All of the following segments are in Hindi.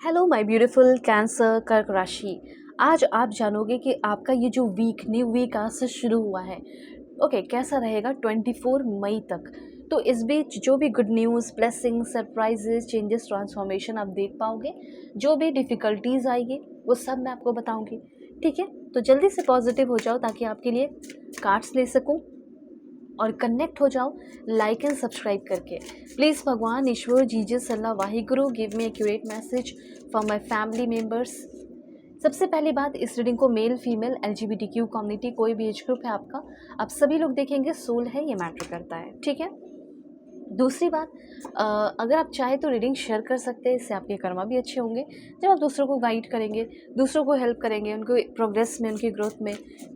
हेलो माय ब्यूटीफुल कैंसर कर्क राशि। आज आप जानोगे कि आपका ये जो न्यू वीक आज से शुरू हुआ है, ओके, कैसा रहेगा 24 मई तक। तो इस बीच जो भी good news, blessing, surprises, changes, transformation आप देख पाओगे, जो भी डिफ़िकल्टीज आएगी वो सब मैं आपको बताऊंगी। ठीक है, तो जल्दी से पॉजिटिव हो जाओ ताकि आपके लिए कार्ड्स ले सकूं और कनेक्ट हो जाओ लाइक एंड सब्सक्राइब करके। प्लीज़ भगवान, ईश्वर, Jesus, Allah, Waheguru give me accurate message for my family members. सबसे पहली बात, इस रीडिंग को मेल फीमेल LGBTQ कम्युनिटी, कोई भी एज ग्रुप है आपका, आप सभी लोग देखेंगे, सोल है, ये मैटर करता है। ठीक है। दूसरी बात, अगर आप चाहे तो रीडिंग शेयर कर सकते हैं, इससे आपके कर्मा भी अच्छे होंगे जब आप दूसरों को गाइड करेंगे, दूसरों को हेल्प करेंगे उनको प्रोग्रेस में, उनकी ग्रोथ में।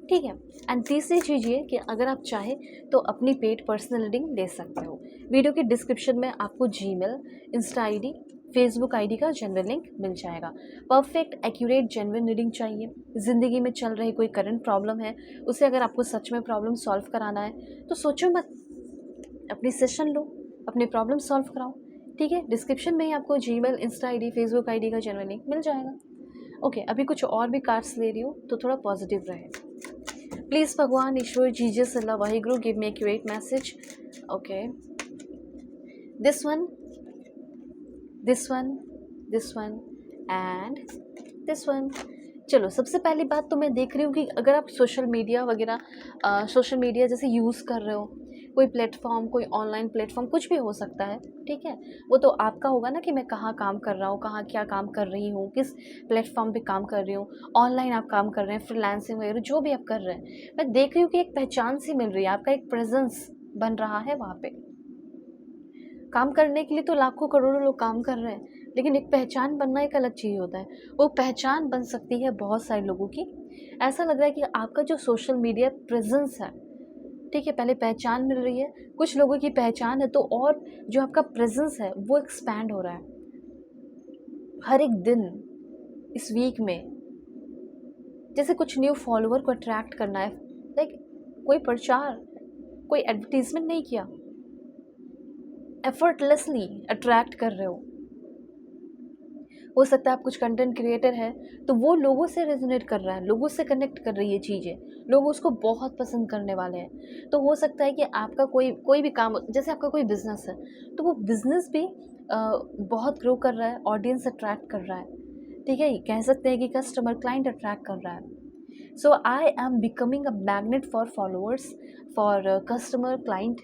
ठीक है। एंड तीसरी चीज़ ये कि अगर आप चाहे तो अपनी पेड पर्सनल रीडिंग ले सकते हो। वीडियो के डिस्क्रिप्शन में आपको Gmail, Insta ID, Facebook ID का जेन्युइन लिंक मिल जाएगा। परफेक्ट, एक्यूरेट, जेन्युइन रीडिंग चाहिए। ज़िंदगी में चल रही कोई करंट प्रॉब्लम है, उसे अगर आपको सच में प्रॉब्लम सॉल्व कराना है तो सोचो मत, अपनी सेशन लो, अपने प्रॉब्लम सॉल्व कराओ। ठीक है, डिस्क्रिप्शन में ही आपको Gmail, Insta ID, Facebook ID का जेन्युइन लिंक मिल जाएगा। ओके, अभी कुछ और भी कार्ड्स ले रही हूँ तो थोड़ा पॉजिटिव रहे। प्लीज़ भगवान, ईश्वर, Jesus, Allah, Waheguru give me accurate message. Okay, this one, this one, this one and this one. चलो, सबसे पहली बात तो मैं देख रही हूँ कि अगर आप सोशल मीडिया वगैरह, सोशल मीडिया जैसे यूज़ कर रहे हो, कोई प्लेटफॉर्म, कोई ऑनलाइन प्लेटफॉर्म, कुछ भी हो सकता है। ठीक है, वो तो आपका होगा ना कि मैं कहाँ काम कर रहा हूँ, कहाँ क्या काम कर रही हूँ, किस प्लेटफॉर्म पे काम कर रही हूँ। ऑनलाइन आप काम कर रहे हैं, फ्रीलांसिंग वगैरह जो भी आप कर रहे हैं, मैं देख रही हूँ कि एक पहचान सी मिल रही है, आपका एक प्रेजेंस बन रहा है वहाँ पे। काम करने के लिए तो लाखों करोड़ों लोग काम कर रहे हैं, लेकिन एक पहचान बनना एक अलग चीज़ होता है। वो पहचान बन सकती है बहुत सारे लोगों की। ऐसा लग रहा है कि आपका जो सोशल मीडिया प्रेजेंस है, ठीक है, पहले पहचान मिल रही है, कुछ लोगों की पहचान है, तो और जो आपका प्रेजेंस है वो एक्सपैंड हो रहा है हर एक दिन इस वीक में। जैसे कुछ न्यू फॉलोअर को अट्रैक्ट करना है, लाइक कोई प्रचार, कोई एडवर्टीजमेंट नहीं किया, एफर्टलेसली अट्रैक्ट कर रहे हो सकता है आप कुछ कंटेंट क्रिएटर है तो वो लोगों से रेजोनेट कर रहा है, लोगों से कनेक्ट कर रही है चीज़ें, लोग उसको बहुत पसंद करने वाले हैं। तो हो सकता है कि आपका कोई भी काम, जैसे आपका कोई बिजनेस है तो वो बिजनेस भी बहुत ग्रो कर रहा है, ऑडियंस अट्रैक्ट कर रहा है। ठीक है, कह सकते हैं कि कस्टमर, क्लाइंट अट्रैक्ट कर रहा है। So I am becoming a magnet for followers, for customer, client.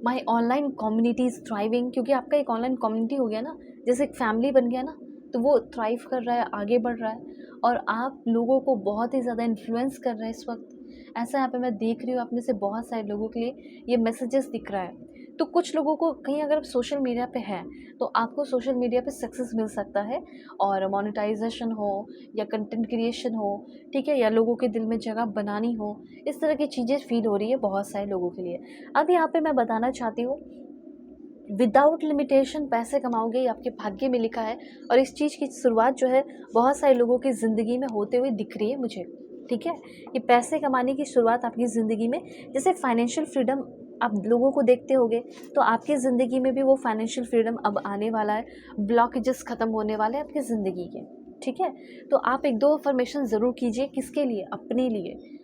My online community is thriving, क्योंकि आपका एक ऑनलाइन कम्युनिटी हो गया ना, जैसे एक फैमिली बन गया ना, तो वो थ्राइव कर रहा है, आगे बढ़ रहा है और आप लोगों को बहुत ही ज़्यादा इन्फ्लुएंस कर रहे हैं इस वक्त। ऐसा यहाँ पे मैं देख रही हूँ, आप में से बहुत सारे लोगों के लिए ये मैसेजेस दिख रहा है। तो कुछ लोगों को कहीं, अगर आप सोशल मीडिया पे हैं तो आपको सोशल मीडिया पे सक्सेस मिल सकता है, और मोनेटाइजेशन हो या कंटेंट क्रिएशन हो, ठीक है, या लोगों के दिल में जगह बनानी हो, इस तरह की चीज़ें फील हो रही है बहुत सारे लोगों के लिए। अब यहाँ पे मैं बताना चाहती हूँ, विदाउट लिमिटेशन पैसे कमाओगे, ये आपके भाग्य में लिखा है, और इस चीज़ की शुरुआत जो है बहुत सारे लोगों की ज़िंदगी में होते हुए दिख रही है मुझे। ठीक है, ये पैसे कमाने की शुरुआत आपकी ज़िंदगी में, जैसे फाइनेंशियल फ्रीडम आप लोगों को देखते होगे, तो आपकी ज़िंदगी में भी वो फाइनेंशियल फ्रीडम अब आने वाला है, ब्लॉकेजेस ख़त्म होने वाले हैं आपकी ज़िंदगी के। ठीक है, तो आप एक दो अफर्मेशन ज़रूर कीजिए, किसके लिए? अपने लिए।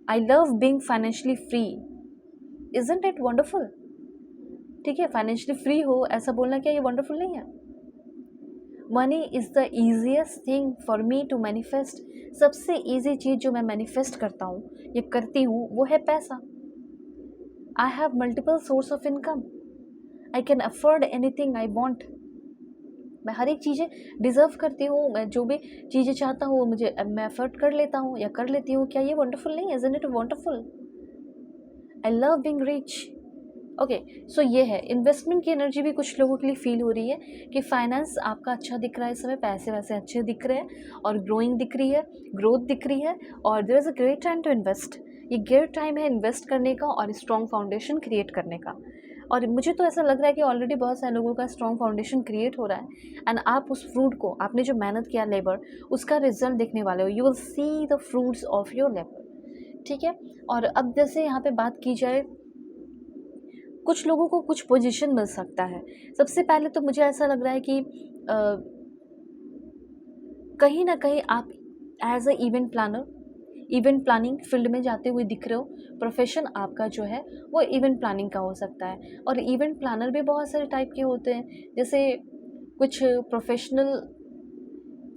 आई love being financially free, isn't it wonderful? ठीक है, फाइनेंशियली फ्री हो ऐसा बोलना, क्या ये वंडरफुल नहीं है? Money is the easiest thing for me to manifest. सबसे ईजी चीज़ जो मैं मैनिफेस्ट करता हूँ, ये करती हूँ, वो है पैसा। I have multiple source of income, I can afford anything I want. मैं हर एक चीज़ें डिज़र्व करती हूँ, मैं जो भी चीज़ें चाहता हूँ मुझे, मैं अफोर्ड कर लेता हूँ या कर लेती हूँ। क्या ये वंडरफुल नहीं है? Isn't it wonderful? I love being rich. Okay, so ये है, इन्वेस्टमेंट की एनर्जी भी कुछ लोगों के लिए फील हो रही है कि फाइनेंस आपका अच्छा दिख रहा है इस समय, पैसे वैसे अच्छे दिख रहे हैं और ग्रोइंग दिख रही है, ग्रोथ दिख रही है, और there is a great time to invest. ये ग्रेट टाइम है इन्वेस्ट करने का और स्ट्रॉन्ग फाउंडेशन क्रिएट करने का। और मुझे तो ऐसा लग रहा है कि ऑलरेडी बहुत सारे लोगों का स्ट्रॉन्ग फाउंडेशन क्रिएट हो रहा है, एंड आप उस फ्रूट को, आपने जो मेहनत किया लेबर, उसका रिजल्ट देखने वाले हो। You will see the fruits of your labour. ठीक है, और अब जैसे यहाँ पे बात की जाए, कुछ लोगों को कुछ पोजीशन मिल सकता है। सबसे पहले तो मुझे ऐसा लग रहा है कि कहीं ना कहीं आप as a event planning field में जाते हुए दिख रहे हो। प्रोफेशन आपका जो है वो इवेंट प्लानिंग का हो सकता है। और इवेंट प्लानर भी बहुत सारे टाइप के होते हैं, जैसे कुछ प्रोफेशनल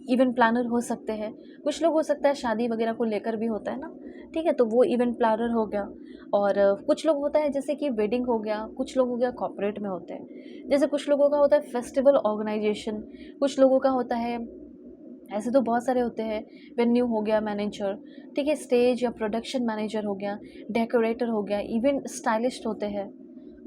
इवेंट प्लानर हो सकते हैं, कुछ लोग हो सकता है शादी वगैरह को लेकर भी होता है ना, ठीक है, तो वो इवेंट प्लानर हो गया। और कुछ लोग होता है जैसे कि वेडिंग हो गया, कुछ लोग हो गया कॉर्पोरेट में होते हैं, जैसे कुछ लोगों का होता है फेस्टिवल ऑर्गेनाइजेशन, कुछ लोगों का होता है, ऐसे तो बहुत सारे होते हैं, वेन्यू हो गया मैनेजर, ठीक है, स्टेज या प्रोडक्शन मैनेजर हो गया, डेकोरेटर हो गया, इवेंट स्टाइलिस्ट होते हैं,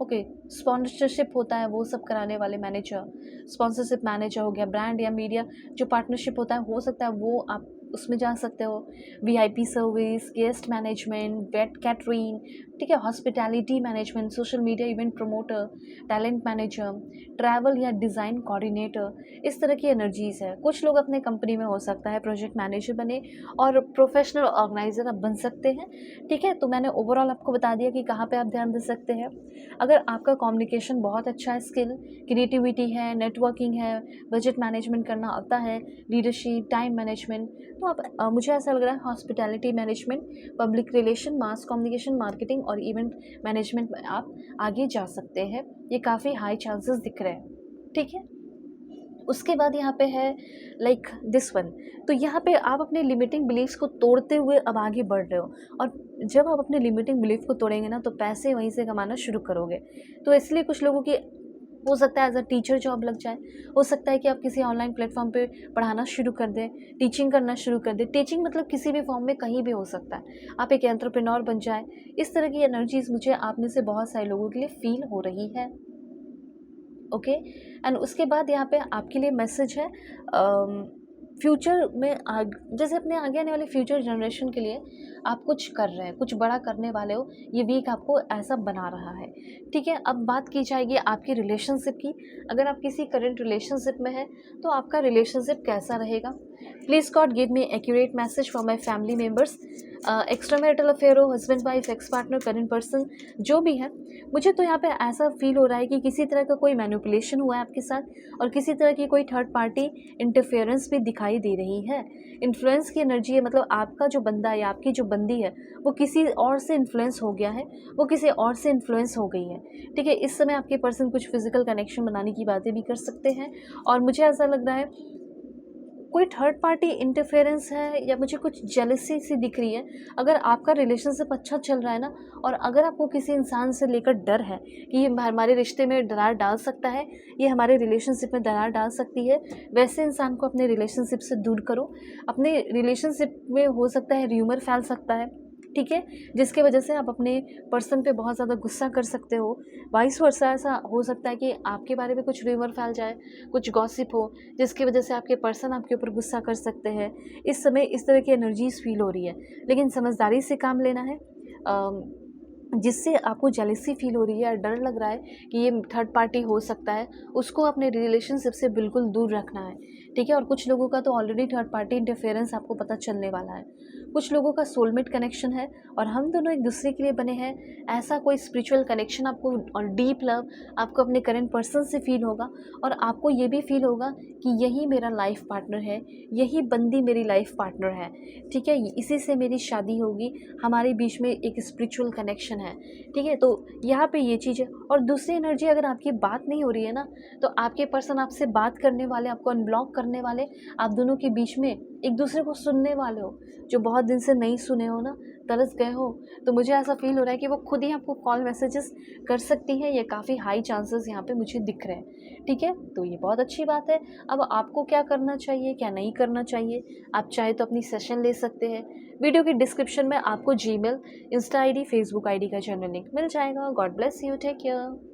ओके, स्पॉन्सरशिप होता है वो सब कराने वाले मैनेजर, स्पॉन्सरशिप मैनेजर हो गया, ब्रांड या मीडिया जो पार्टनरशिप होता है हो सकता है वो आप उसमें जा सकते हो, VIP service, guest management, wet catering, ठीक है, hospitality management, social media event promoter, talent manager, travel या डिज़ाइन कोऑर्डिनेटर, इस तरह की एनर्जीज है। कुछ लोग अपने कंपनी में हो सकता है प्रोजेक्ट मैनेजर बने और प्रोफेशनल ऑर्गेनाइजर आप बन सकते हैं, ठीक है। तो मैंने ओवरऑल आपको बता दिया कि कहाँ पे आप ध्यान दे सकते हैं। अगर आपका कम्युनिकेशन बहुत अच्छा है, स्किल, क्रिएटिविटी है, नेटवर्किंग है, बजट मैनेजमेंट करना आता है, लीडरशिप, टाइम मैनेजमेंट, तो आप मुझे ऐसा लग रहा है hospitality management, public relation, mass communication, marketing और इवेंट मैनेजमेंट में आप आगे जा सकते हैं। ये काफ़ी हाई चांसेस दिख रहे हैं, ठीक है। उसके बाद यहाँ पे है लाइक दिस वन, तो यहाँ पे आप अपने लिमिटिंग बिलीफ्स को तोड़ते हुए अब आगे बढ़ रहे हो, और जब आप अपने लिमिटिंग बिलीफ को तोड़ेंगे ना तो पैसे वहीं से कमाना शुरू करोगे। तो इसलिए कुछ लोगों की हो सकता है एज अ टीचर जॉब लग जाए, हो सकता है कि आप किसी ऑनलाइन प्लेटफॉर्म पे पढ़ाना शुरू कर दें, टीचिंग करना शुरू कर दें, टीचिंग मतलब किसी भी फॉर्म में कहीं भी हो सकता है, आप एक एंटरप्रेन्योर बन जाए। इस तरह की एनर्जीज मुझे आप में से बहुत सारे लोगों के लिए फील हो रही है, ओके। एंड उसके बाद यहाँ पे आपके लिए मैसेज है, फ्यूचर में जैसे अपने आगे आने वाले फ्यूचर जनरेशन के लिए आप कुछ कर रहे हैं, कुछ बड़ा करने वाले हो, ये वीक आपको ऐसा बना रहा है, ठीक है। अब बात की जाएगी आपकी रिलेशनशिप की। अगर आप किसी करंट रिलेशनशिप में हैं तो आपका रिलेशनशिप कैसा रहेगा। Please God give me accurate message for my family members, extra marital affair हो, husband wife, ex partner, current person, जो भी है। मुझे तो यहाँ पे ऐसा फील हो रहा है कि किसी तरह का कोई मैनिपुलेशन हुआ है आपके साथ और किसी तरह की कोई थर्ड पार्टी इंटरफेरेंस भी दिखाई दे रही है। इन्फ्लुएंस की एनर्जी है, मतलब आपका जो बंदा या आपकी जो बंदी है वो किसी और से इन्फ्लुएंस हो गया है, वो किसी और से इन्फ्लुएंस हो गई है, ठीक है। इस समय आपके पर्सन कुछ फिजिकल कनेक्शन बनाने की बातें भी कर सकते हैं, और मुझे ऐसा लग रहा है कोई थर्ड पार्टी इंटरफेरेंस है या मुझे कुछ जेलसी सी दिख रही है। अगर आपका रिलेशनशिप अच्छा चल रहा है ना, और अगर आपको किसी इंसान से लेकर डर है कि ये हमारे रिश्ते में दरार डाल सकता है, ये हमारे रिलेशनशिप में दरार डाल सकती है, वैसे इंसान को अपने रिलेशनशिप से दूर करो। अपने रिलेशनशिप में हो सकता है र्यूमर फैल सकता है, ठीक है, जिसके वजह से आप अपने पर्सन पे बहुत ज़्यादा गुस्सा कर सकते हो। वाइस वर्सा ऐसा हो सकता है कि आपके बारे में कुछ र्यूमर फैल जाए, कुछ गॉसिप हो, जिसकी वजह से आपके पर्सन आपके ऊपर गुस्सा कर सकते हैं। इस समय इस तरह की एनर्जीज फील हो रही है, लेकिन समझदारी से काम लेना है। जिससे आपको जेलसी फील हो रही है, डर लग रहा है कि ये थर्ड पार्टी हो सकता है, उसको अपने रिलेशनशिप से बिल्कुल दूर रखना है, ठीक है। और कुछ लोगों का तो ऑलरेडी थर्ड पार्टी इंटरफेरेंस आपको पता चलने वाला है। कुछ लोगों का सोलमेट कनेक्शन है और हम दोनों एक दूसरे के लिए बने हैं, ऐसा कोई स्पिरिचुअल कनेक्शन आपको और डीप लव आपको अपने करंट पर्सन से फील होगा, और आपको ये भी फील होगा कि यही मेरा लाइफ पार्टनर है, यही बंदी मेरी लाइफ पार्टनर है, ठीक है, इसी से मेरी शादी होगी, हमारे बीच में एक स्पिरिचुअल कनेक्शन है, ठीक है। तो यहाँ पे ये चीज़ है। और दूसरी एनर्जी, अगर आपकी बात नहीं हो रही है ना, तो आपके पर्सन आपसे बात करने वाले, आपको अनब्लॉक करने वाले, आप दोनों के बीच में एक दूसरे को सुनने वाले हो, जो बहुत दिन से नहीं सुने हो ना, तरस गए हो, तो मुझे ऐसा फील हो रहा है कि वो खुद ही आपको कॉल मैसेजेस कर सकती हैं। ये काफ़ी हाई चांसेस यहाँ पे मुझे दिख रहे हैं, ठीक है। तो ये बहुत अच्छी बात है। अब आपको क्या करना चाहिए, क्या नहीं करना चाहिए, आप चाहे तो अपनी सेशन ले सकते हैं। वीडियो की डिस्क्रिप्शन में आपको Gmail, insta ID, Facebook ID का जनरल लिंक मिल जाएगा। God bless you, take care.